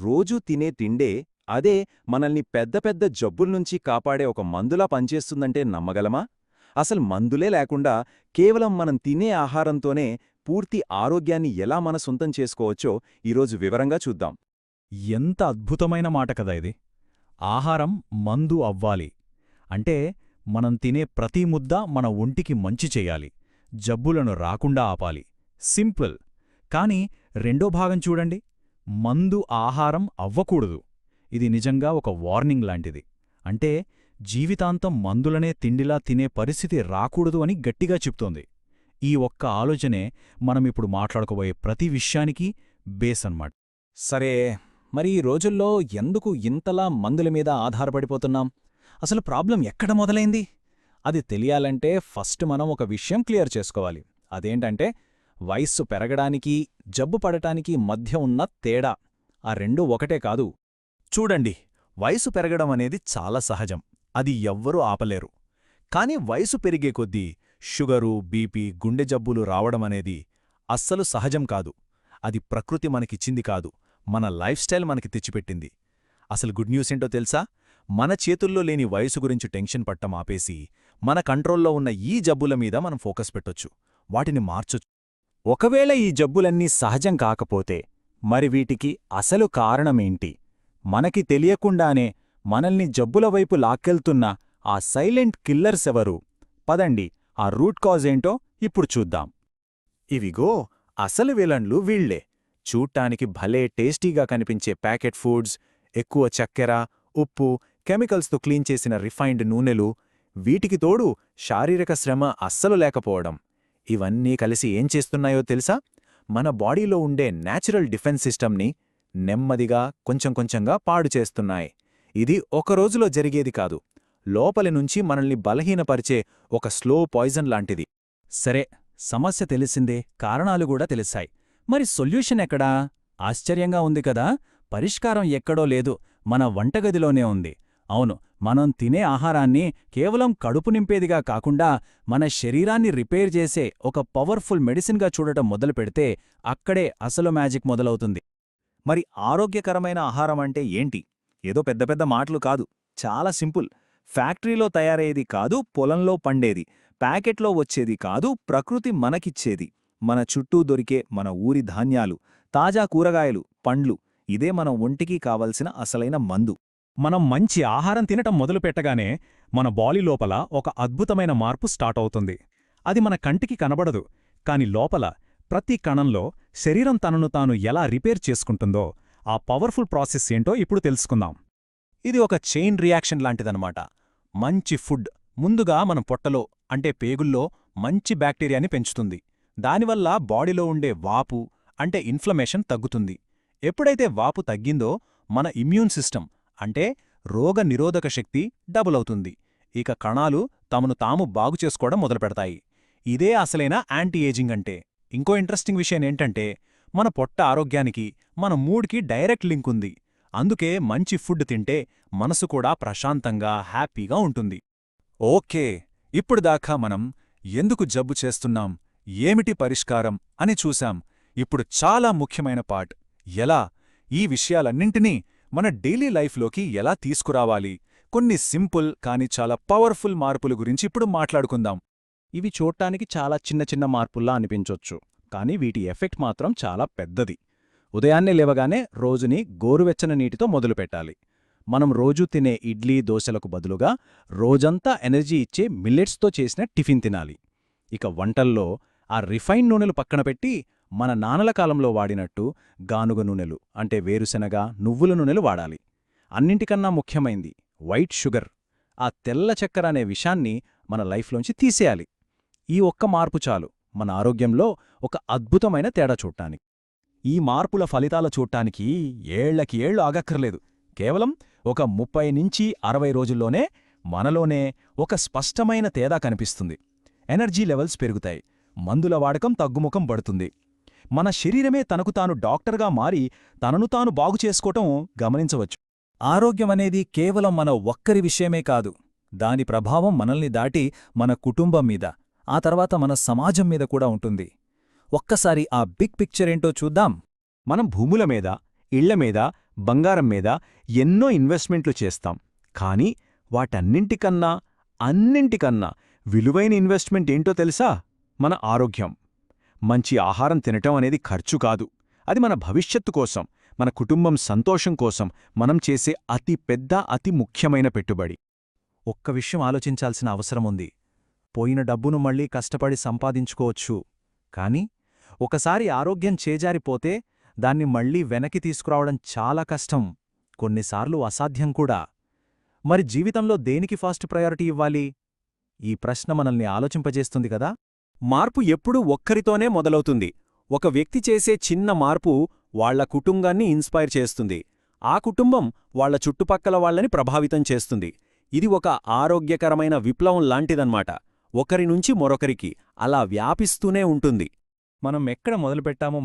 రోజూ తినే తిండే అదే మనల్ని పెద్ద పెద్ద జబ్బుల్నుంచి కాపాడే ఒక మందులా పనిచేస్తుందంటే నమ్మగలమా? అసలు మందులే లేకుండా కేవలం మనం తినే ఆహారంతోనే పూర్తి ఆరోగ్యాన్ని ఎలా మన సొంతం చేసుకోవచ్చో ఈరోజు వివరంగా చూద్దాం. ఎంత అద్భుతమైన మాట కదా ఇది. ఆహారం మందు అవ్వాలి అంటే మనం తినే ప్రతి ముద్ద మన ఒంటికి మంచి చెయ్యాలి, జబ్బులను రాకుండా ఆపాలి. సింపుల్. కాని రెండో భాగం చూడండి, మందు ఆహారం అవ్వకూడదు. ఇది నిజంగా ఒక వార్నింగ్ లాంటిది. అంటే జీవితాంతం మందులనే తిండిలా తినే పరిస్థితి రాకూడదు అని గట్టిగా చెప్తోంది. ఈ ఒక్క ఆలోచనే మనమిప్పుడు మాట్లాడుకోబోయే ప్రతి విషయానికి బేస్ అన్నమాట. సరే, మరి ఈ రోజుల్లో ఎందుకు ఇంతలా మందుల మీద ఆధారపడిపోతున్నాం? అసలు ప్రాబ్లం ఎక్కడ మొదలైంది? అది తెలియాలంటే ఫస్ట్ మనం ఒక విషయం క్లియర్ చేసుకోవాలి. అదేంటంటే వయస్సు పెరగడానికి, జబ్బు పడటానికి మధ్య ఉన్న తేడా. ఆ రెండూ ఒకటే కాదు. చూడండి, వయసు పెరగడం అనేది చాలా సహజం, అది ఎవ్వరూ ఆపలేరు. కాని వయసు పెరిగే కొద్దీ షుగరు, బీపీ, గుండె జబ్బులు రావడమనేది అస్సలు సహజం కాదు. అది ప్రకృతి మనకిచ్చింది కాదు, మన లైఫ్ స్టైల్ మనకి తెచ్చిపెట్టింది. అసలు గుడ్ న్యూస్ ఏంటో తెలుసా? మన చేతుల్లో లేని వయసు గురించి టెన్షన్ పట్టం ఆపేసి మన కంట్రోల్లో ఉన్న ఈ జబ్బుల మీద మనం ఫోకస్ పెట్టొచ్చు, వాటిని మార్చొచ్చు. ఒకవేళ ఈ జబ్బులన్నీ సహజం కాకపోతే మరి వీటికి అసలు కారణమేంటి? మనకి తెలియకుండానే మనల్ని జబ్బుల వైపు లాక్కెళ్తున్న ఆ సైలెంట్ కిల్లర్స్ ఎవరు? పదండి, ఆ రూట్ కాజ్ ఏంటో ఇప్పుడు చూద్దాం. ఇవిగో అసలు విలన్లు వీళ్లే. చూడ్డానికి భలే టేస్టీగా కనిపించే ప్యాకెట్ ఫుడ్స్, ఎక్కువ చక్కెర, ఉప్పు, కెమికల్స్తో క్లీన్ చేసిన రిఫైన్డ్ నూనెలు, వీటికి తోడు శారీరక శ్రమ అస్సలు లేకపోవడం. ఇవన్నీ కలిసి ఏం చేస్తున్నాయో తెలుసా? మన బాడీలో ఉండే న్యాచురల్ డిఫెన్స్ సిస్టమ్ని నెమ్మదిగా కొంచెం కొంచెంగా పాడు చేస్తున్నాయి. ఇది ఒకరోజులో జరిగేది కాదు, లోపలి నుంచి మనల్ని బలహీనపరిచే ఒక స్లో పాయిజన్ లాంటిది. సరే, సమస్య తెలిసిందే, కారణాలు కూడా తెలిసాయి. మరి సొల్యూషన్ ఎక్కడా? ఆశ్చర్యంగా ఉంది కదా. పరిష్కారం ఎక్కడో లేదు, మన వంటగదిలోనే ఉంది. అవును, మనం తినే ఆహారాన్ని కేవలం కడుపు నింపేదిగా కాకుండా మన శరీరాన్ని రిపేర్ చేసే ఒక పవర్ఫుల్ మెడిసిన్గా చూడటం మొదలుపెడితే అక్కడే అసలు మ్యాజిక్ మొదలవుతుంది. మరి ఆరోగ్యకరమైన ఆహారం అంటే ఏంటి? ఏదో పెద్ద పెద్ద మాటలు కాదు, చాలా సింపుల్. ఫ్యాక్టరీలో తయారయ్యేది కాదు, పొలంలో పండేది, ప్యాకెట్లో వచ్చేది కాదు, ప్రకృతి మనకిచ్చేది. మన చుట్టూ దొరికే మన ఊరి ధాన్యాలు, తాజా కూరగాయలు, పండ్లు. ఇదే మన ఒంటికి కావలసిన అసలైన మందు. మనం మంచి ఆహారం తినటం మొదలుపెట్టగానే మన బాడీ లోపల ఒక అద్భుతమైన మార్పు స్టార్ట్ అవుతుంది. అది మన కంటికి కనబడదు, కాని లోపల ప్రతి కణంలో శరీరం తనను తాను ఎలా రిపేర్ చేసుకుంటుందో ఆ పవర్ఫుల్ ప్రాసెస్ ఏంటో ఇప్పుడు తెలుసుకుందాం. ఇది ఒక చైన్ రియాక్షన్ లాంటిదనమాట. మంచి ఫుడ్ ముందుగా మన పొట్టలో అంటే పేగుల్లో మంచి బ్యాక్టీరియాని పెంచుతుంది. దానివల్ల బాడీలో ఉండే వాపు అంటే ఇన్ఫ్లమేషన్ తగ్గుతుంది. ఎప్పుడైతే వాపు తగ్గిందో మన ఇమ్యూన్ సిస్టమ్ అంటే రోగ నిరోధక శక్తి డబుల్ అవుతుంది. ఇక కణాలు తమను తాము బాగుచేసుకోవడం మొదలుపెడతాయి. ఇదే అసలైన యాంటీ ఏజింగ్ అంటే. ఇంకో ఇంట్రెస్టింగ్ విషయం ఏంటంటే మన పొట్ట ఆరోగ్యానికి మన మూడ్కి డైరెక్ట్ లింక్ ఉంది. అందుకే మంచి ఫుడ్ తింటే మనసు కూడా ప్రశాంతంగా హ్యాపీగా ఉంటుంది. ఓకే, ఇప్పుడు దాకా మనం ఎందుకు జబ్బు చేస్తున్నాం, ఏమిటి పరిష్కారం అని చూశాం. ఇప్పుడు చాలా ముఖ్యమైన పార్ట్, ఎలా ఈ విషయాలన్నింటినీ మన డైలీ లైఫ్లోకి ఎలా తీసుకురావాలి. కొన్ని సింపుల్ కాని చాలా పవర్ఫుల్ మార్పుల గురించి ఇప్పుడు మాట్లాడుకుందాం. ఇవి చూడటానికి చాలా చిన్న చిన్న మార్పుల్లా అనిపించొచ్చు, కానీ వీటి ఎఫెక్ట్ మాత్రం చాలా పెద్దది. ఉదయాన్నే లేవగానే రోజుని గోరువెచ్చని నీటితో మొదలుపెట్టాలి. మనం రోజూ తినే ఇడ్లీ, దోశలకు బదులుగా రోజంతా ఎనర్జీ ఇచ్చే మిల్లెట్స్తో చేసిన టిఫిన్ తినాలి. ఇక వంటల్లో ఆ రిఫైన్ నూనెలు పక్కన పెట్టి మన నాన్నల కాలంలో వాడినట్టు గానుగ నూనెలు అంటే వేరుశెనగ, నువ్వుల నూనెలు వాడాలి. అన్నింటికన్నా ముఖ్యమైంది వైట్ షుగర్, ఆ తెల్ల చక్కెర అనే విషాన్ని మన లైఫ్లోంచి తీసేయాలి. ఈ ఒక్క మార్పు చాలు మన ఆరోగ్యంలో ఒక అద్భుతమైన తేడా చూడటానికి. ఈ మార్పుల ఫలితాలు చూడటానికి ఏళ్లకి ఏళ్లు ఆగక్కర్లేదు. కేవలం ఒక 30 నుంచి 60 రోజుల్లోనే మనలోనే ఒక స్పష్టమైన తేడా కనిపిస్తుంది. ఎనర్జీ లెవెల్స్ పెరుగుతాయి, మందుల వాడకం తగ్గుముఖం పడుతుంది. మన శరీరమే తనకు తాను డాక్టర్గా మారి తనను తాను బాగుచేసుకోవటం గమనించవచ్చు. ఆరోగ్యమనేది కేవలం మన ఒక్కరి విషయమే కాదు, దాని ప్రభావం మనల్ని దాటి మన కుటుంబం మీద, ఆ తర్వాత మన సమాజం మీద కూడా ఉంటుంది. ఒక్కసారి ఆ బిగ్ పిక్చర్ ఏంటో చూద్దాం. మనం భూముల మీద, ఇళ్ల మీద, బంగారం మీద ఎన్నో ఇన్వెస్ట్మెంట్లు చేస్తాం, కానీ అన్నింటికన్నా విలువైన ఇన్వెస్ట్మెంట్ ఏంటో తెలుసా? మన ఆరోగ్యం. మంచి ఆహారం తినటం అనేది ఖర్చు కాదు, అది మన భవిష్యత్తు కోసం, మన కుటుంబం సంతోషం కోసం మనం చేసే అతి ముఖ్యమైన పెట్టుబడి. ఒక్క విషయం ఆలోచించాల్సిన అవసరముంది. పోయిన డబ్బును మళ్ళీ కష్టపడి సంపాదించుకోవచ్చు, కాని ఒకసారి ఆరోగ్యం చేజారిపోతే దాన్ని మళ్ళీ వెనక్కి తీసుకురావడం చాలా కష్టం, కొన్నిసార్లు అసాధ్యం కూడా. మరి జీవితంలో దేనికి ఫస్ట్ ప్రయారిటీ ఇవ్వాలి? ఈ ప్రశ్న మనల్ని ఆలోచింపజేస్తుంది కదా. మార్పు ఎప్పుడూ ఒక్కరితోనే మొదలవుతుంది. ఒక వ్యక్తి చేసే చిన్న మార్పు వాళ్ల కుటుంబాన్ని ఇన్స్పైర్ చేస్తుంది, ఆ కుటుంబం వాళ్ల చుట్టుపక్కల వాళ్లని ప్రభావితం చేస్తుంది. ఇది ఒక ఆరోగ్యకరమైన విప్లవం లాంటిదన్నమాట. ఒకరి నుంచి మరొకరికి అలా వ్యాపిస్తూనే ఉంటుంది. మనం ఎక్కడ మొదలుపెట్టామో